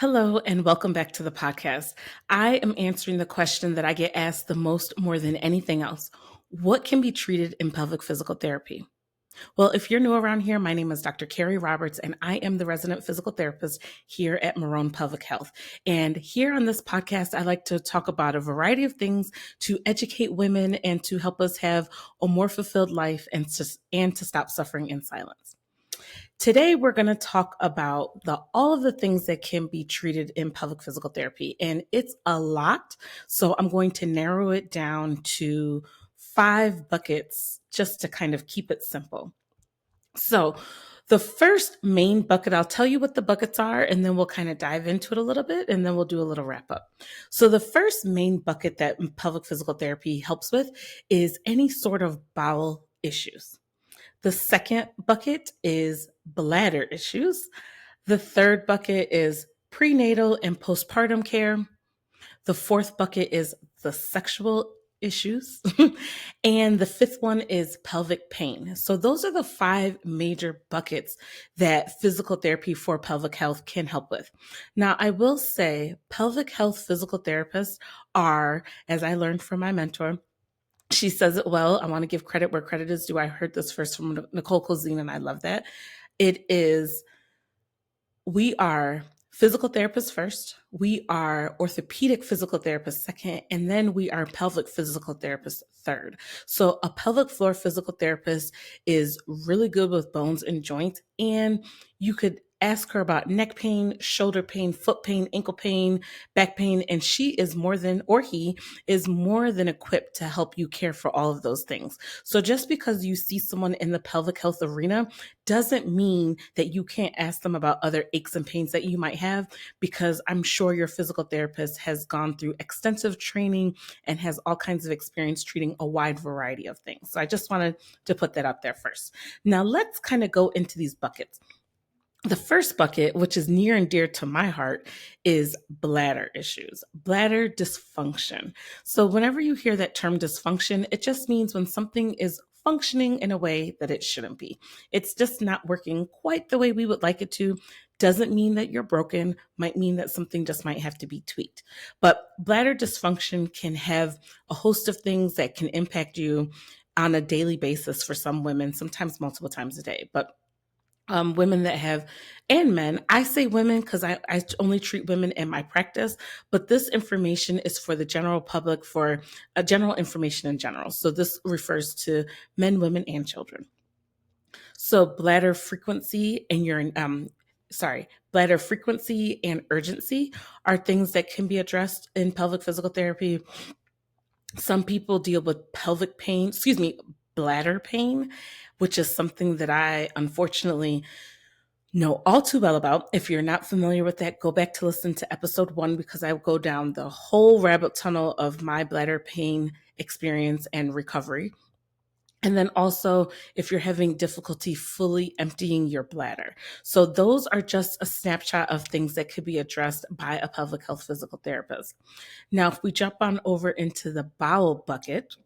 Hello, and welcome back to the podcast. I am answering the question that I get asked the most more than anything else. What can be treated in pelvic physical therapy? Well, if you're new around here, my name is Dr. Carrie Roberts, and I am the resident physical therapist here at Marone Pelvic Health. And here on this podcast, I like to talk about a variety of things to educate women and to help us have a more fulfilled life and to stop suffering in silence. Today, we're going to talk about all of the things that can be treated in pelvic physical therapy, and it's a lot. So I'm going to narrow it down to 5 buckets just to kind of keep it simple. So the first main bucket, I'll tell you what the buckets are, and then we'll kind of dive into it a little bit, and then we'll do a little wrap up. So the first main bucket that pelvic physical therapy helps with is any sort of bowel issues. The second bucket is bladder issues. The third bucket is prenatal and postpartum care. The fourth bucket is the sexual issues. And the fifth one is pelvic pain. So those are the 5 major buckets that physical therapy for pelvic health can help with. Now, I will say pelvic health physical therapists are, as I learned from my mentor, she says it well. I want to give credit where credit is due. I heard this first from Nicole Cozine, and I love that. We are physical therapists first, we are orthopedic physical therapists second, and then we are pelvic physical therapists third. So a pelvic floor physical therapist is really good with bones and joints, and you could ask her about neck pain, shoulder pain, foot pain, ankle pain, back pain, and she is more than, or he is more than equipped to help you care for all of those things. So just because you see someone in the pelvic health arena doesn't mean that you can't ask them about other aches and pains that you might have, because I'm sure your physical therapist has gone through extensive training and has all kinds of experience treating a wide variety of things. So I just wanted to put that out there first. Now let's kind of go into these buckets. The first bucket, which is near and dear to my heart, is bladder issues, bladder dysfunction. So whenever you hear that term dysfunction, it just means when something is functioning in a way that it shouldn't be. It's just not working quite the way we would like it to. Doesn't mean that you're broken, might mean that something just might have to be tweaked. But bladder dysfunction can have a host of things that can impact you on a daily basis for some women, sometimes multiple times a day. But women that have, and men, I say women because I only treat women in my practice, but this information is for the general public, for general information in general. So this refers to men, women, and children. So bladder frequency and urgency are things that can be addressed in pelvic physical therapy. Some people deal with bladder pain, which is something that I unfortunately know all too well about. If you're not familiar with that, go back to listen to episode 1, because I go down the whole rabbit tunnel of my bladder pain experience and recovery. And then also, if you're having difficulty fully emptying your bladder. So those are just a snapshot of things that could be addressed by a pelvic health physical therapist. Now, if we jump on over into the bowel bucket,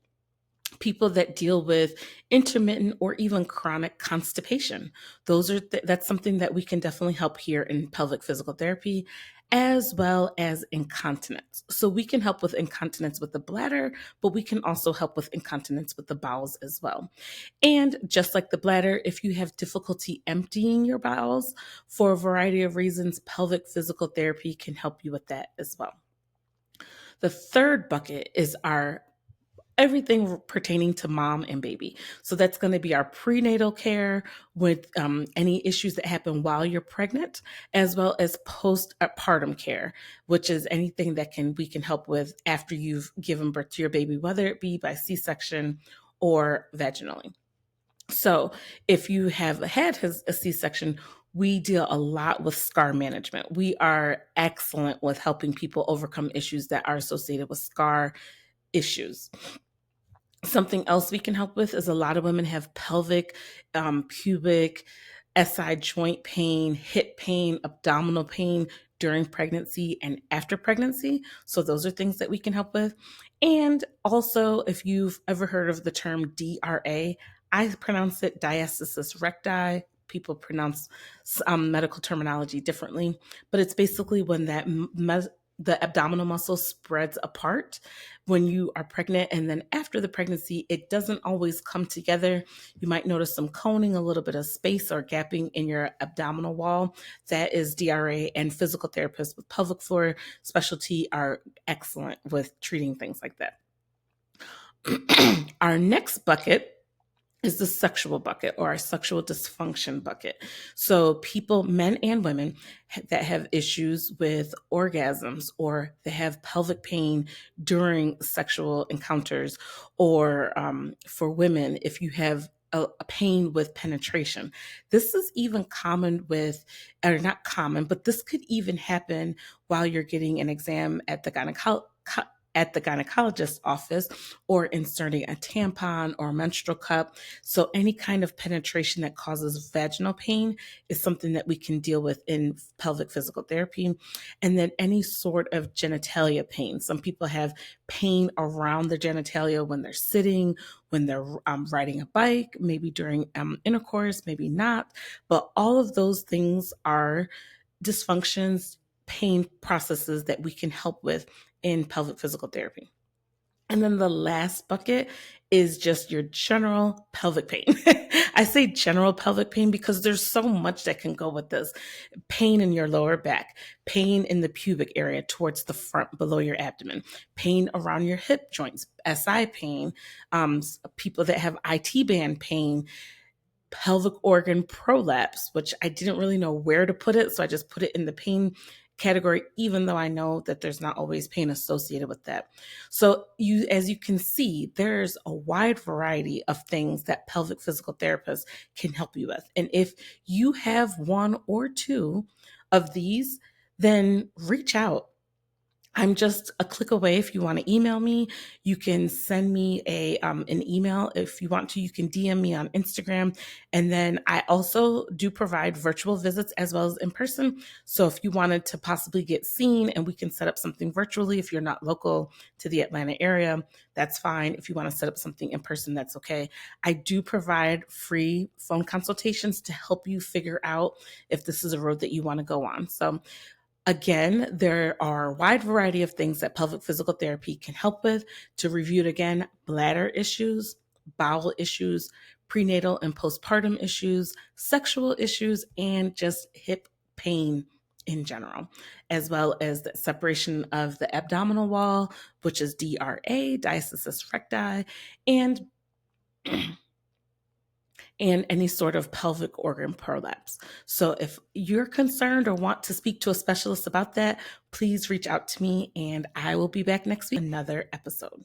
people that deal with intermittent or even chronic constipation. That's something that we can definitely help here in pelvic physical therapy, as well as incontinence. So we can help with incontinence with the bladder, but we can also help with incontinence with the bowels as well. And just like the bladder, if you have difficulty emptying your bowels for a variety of reasons, pelvic physical therapy can help you with that as well. The third bucket is everything pertaining to mom and baby. So that's going to be our prenatal care with any issues that happen while you're pregnant, as well as postpartum care, which is anything that we can help with after you've given birth to your baby, whether it be by C-section or vaginally. So if you have had a C-section, we deal a lot with scar management. We are excellent with helping people overcome issues that are associated with scar issues. Something else we can help with is a lot of women have pelvic, pubic, SI joint pain, hip pain, abdominal pain during pregnancy and after pregnancy. So those are things that we can help with. And also, if you've ever heard of the term DRA, I pronounce it diastasis recti, people pronounce medical terminology differently, but it's basically when the abdominal muscle spreads apart when you are pregnant, and then after the pregnancy, it doesn't always come together. You might notice some coning, a little bit of space or gapping in your abdominal wall. That is DRA, and physical therapists with pelvic floor specialty are excellent with treating things like that. Our next bucket is the sexual bucket, or our sexual dysfunction bucket. So people, men and women, that have issues with orgasms, or they have pelvic pain during sexual encounters, or for women, if you have a pain with penetration. This is even common with, or not common, but this could even happen while you're getting an exam at the gynecologist's office, or inserting a tampon or menstrual cup. So any kind of penetration that causes vaginal pain is something that we can deal with in pelvic physical therapy. And then any sort of genitalia pain. Some people have pain around the genitalia when they're sitting, when they're riding a bike, maybe during intercourse, maybe not. But all of those things are dysfunctions, pain processes that we can help with in pelvic physical therapy. And then the last bucket is just your general pelvic pain. I say general pelvic pain because there's so much that can go with this. Pain in your lower back, pain in the pubic area towards the front below your abdomen, pain around your hip joints, SI pain, people that have IT band pain, pelvic organ prolapse, which I didn't really know where to put it. So I just put it in the pain category, even though I know that there's not always pain associated with that. So as you can see, there's a wide variety of things that pelvic physical therapists can help you with. And if you have one or two of these, then reach out. I'm just a click away. If you want to email me, you can send me an email. If you want to, you can DM me on Instagram. And then I also do provide virtual visits as well as in person. So if you wanted to possibly get seen, and we can set up something virtually, if you're not local to the Atlanta area, that's fine. If you want to set up something in person, that's okay. I do provide free phone consultations to help you figure out if this is a road that you want to go on. So again, there are a wide variety of things that pelvic physical therapy can help with. To review it again: bladder issues, bowel issues, prenatal and postpartum issues, sexual issues, and just hip pain in general, as well as the separation of the abdominal wall, which is DRA, diastasis recti, and and any sort of pelvic organ prolapse. So if you're concerned or want to speak to a specialist about that, please reach out to me, and I will be back next week with another episode.